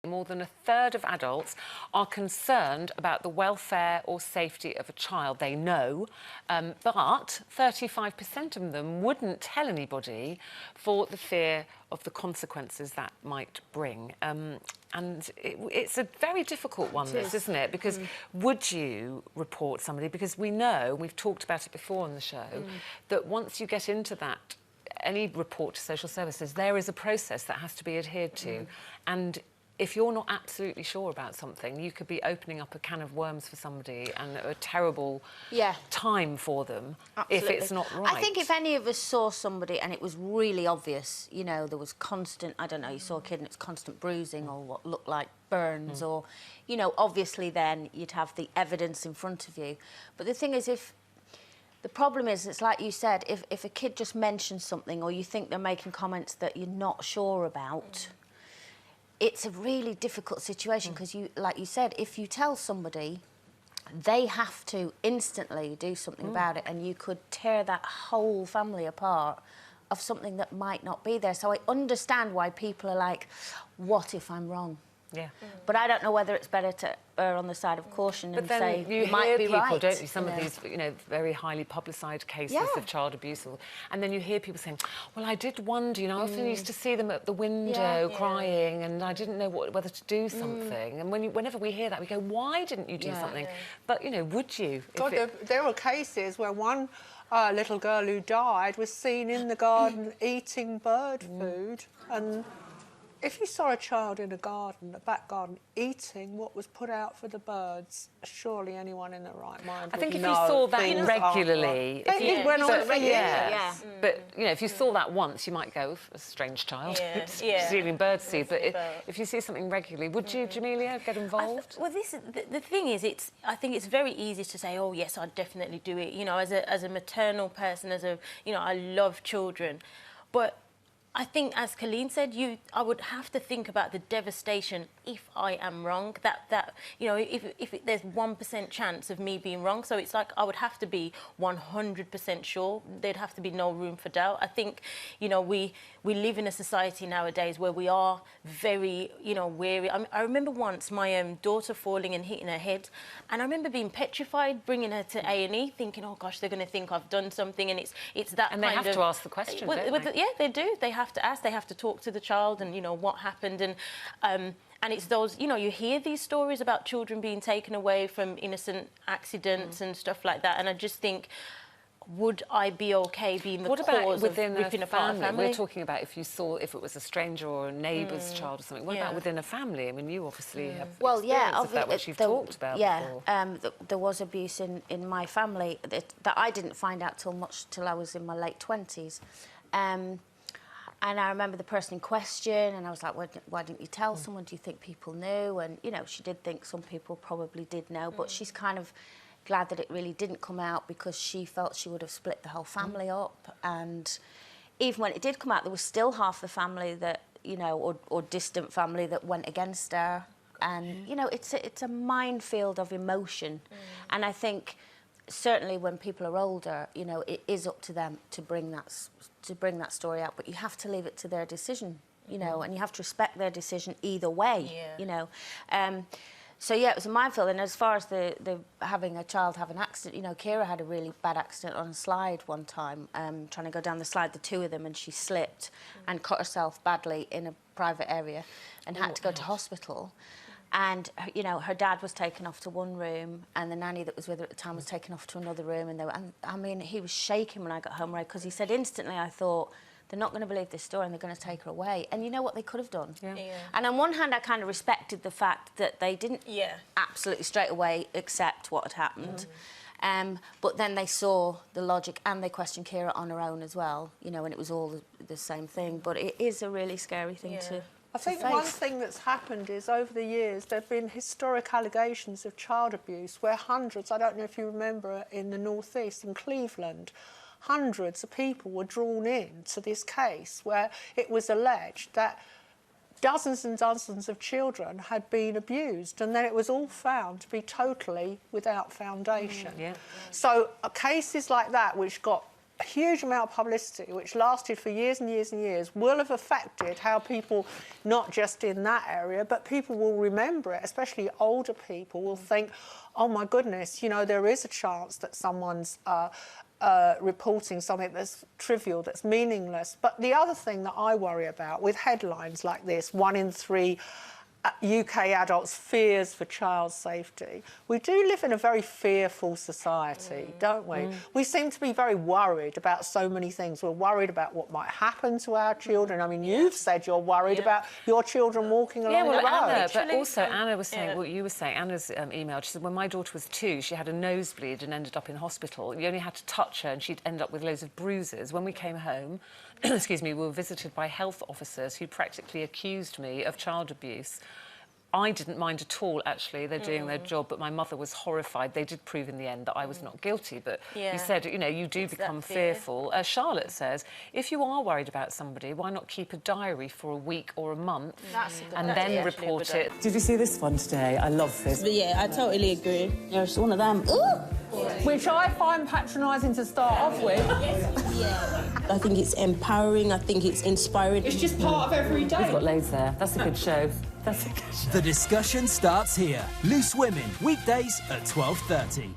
more than a third of adults are concerned about the welfare or safety of a child. They know, but 35% of them wouldn't tell anybody for the fear of the consequences that might bring. And it's a very difficult one, this, isn't it? Because would you report somebody? Because we know, we've talked about it before on the show, that once you get into that, any report to social services, there is a process that has to be adhered to. And if you're not absolutely sure about something, you could be opening up a can of worms for somebody and a terrible time for them. Absolutely. If it's not right. I think if any of us saw somebody and it was really obvious, you know, there was constant, I don't know, you saw a kid and it's constant bruising or what looked like burns or, you know, obviously then you'd have the evidence in front of you. But the thing is, the problem is, it's like you said, if a kid just mentions something or you think they're making comments that you're not sure about, it's a really difficult situation because, like you said, if you tell somebody, they have to instantly do something about it, and you could tear that whole family apart of something that might not be there. So I understand why people are like, what if I'm wrong? Yeah. But I don't know whether it's better to err on the side of caution and say you might be right. Don't you? Some of these, you know, very highly publicised cases of child abuse, and then you hear people saying, "Well, I did wonder, you know, I often used to see them at the window crying, and I didn't know whether to do something." And whenever we hear that, we go, "Why didn't you do something?" But you know, would you? God, there were cases where one little girl who died was seen in the garden eating bird food, and if you saw a child in a garden, a back garden, eating what was put out for the birds, surely anyone in their right mind would know. I think if you saw that regularly... It went on for years. But, you know, if you saw that once, you might go, a strange child, stealing birdseed. But if you see something regularly, would you, Jamelia, get involved? Well, this is, the thing is, I think it's very easy to say, oh, yes, I'd definitely do it. You know, as a maternal person, you know, I love children. But I think, as Colleen said, I would have to think about the devastation if I am wrong. That you know, if there's 1% chance of me being wrong, so it's like I would have to be 100% sure. There'd have to be no room for doubt. I think, you know, we live in a society nowadays where we are very, you know, wary. I remember once my daughter falling and hitting her head, and I remember being petrified, bringing her to A&E, thinking, oh gosh, they're going to think I've done something, and it's that. And they have to ask the question. Don't they? Yeah, they do. They have to ask. They have to talk to the child, and you know what happened, and it's those, you know, you hear these stories about children being taken away from innocent accidents and stuff like that, and I just think, would I be okay being the cause of ripping apart a family? We're talking about if it was a stranger or a neighbour's child or something. What about within a family? I mean, you obviously have experience of that, which you've talked about before. There was abuse in my family that I didn't find out till I was in my late 20s. And I remember the person in question, and I was like, why didn't you tell someone? Do you think people knew? And, you know, she did think some people probably did know, but she's kind of glad that it really didn't come out because she felt she would have split the whole family up. And even when it did come out, there was still half the family that, you know, or distant family that went against her. And, you know, it's a minefield of emotion. And I think certainly when people are older, you know, it is up to them to bring that story out, but you have to leave it to their decision, you know, and you have to respect their decision either way, you know. So yeah, it was a minefield. And as far as the having a child have an accident, you know, Kira had a really bad accident on a slide one time, trying to go down the slide, the two of them, and she slipped and cut herself badly in a private area and had to go to hospital. And, you know, her dad was taken off to one room and the nanny that was with her at the time was taken off to another room. And I mean, he was shaking when I got home, right? Because he said instantly, I thought, they're not going to believe this story and they're going to take her away. And you know what they could have done? And on one hand, I kind of respected the fact that they didn't absolutely straight away accept what had happened. But then they saw the logic and they questioned Kira on her own as well, you know, and it was all the same thing. But it is a really scary thing to I think one thing that's happened is over the years there have been historic allegations of child abuse where hundreds, I don't know if you remember in the northeast in Cleveland, hundreds of people were drawn in to this case where it was alleged that dozens and dozens of children had been abused, and then it was all found to be totally without foundation. So cases like that which got a huge amount of publicity, which lasted for years and years and years, will have affected how people, not just in that area, but people will remember it, especially older people will think, oh my goodness, you know, there is a chance that someone's reporting something that's trivial, that's meaningless. But the other thing that I worry about with headlines like this, 1 in 3 UK adults fears for child safety. We do live in a very fearful society, don't we? We seem to be very worried about so many things. We're worried about what might happen to our children. I mean, you've said you're worried about your children walking along the road. Anna, but also Anna was saying what you were saying. Anna's emailed. She said when my daughter was 2, she had a nosebleed and ended up in hospital. You only had to touch her and she'd end up with loads of bruises. When we came home, excuse me, we were visited by health officers who practically accused me of child abuse. I didn't mind at all, actually. They're doing their job, but my mother was horrified. They did prove in the end that I was not guilty, but you said, you know, you do become fearful. Charlotte says, if you are worried about somebody, why not keep a diary for a week or a month and then report it? Did you see this one today? I love this. But yeah, I totally agree. You're just one of them. Ooh! Which I find patronising to start off with. I think it's empowering. I think it's inspiring. It's just part of every day. We've got loads there. That's a good show. That's a good show. The discussion starts here. Loose Women, weekdays at 12:30.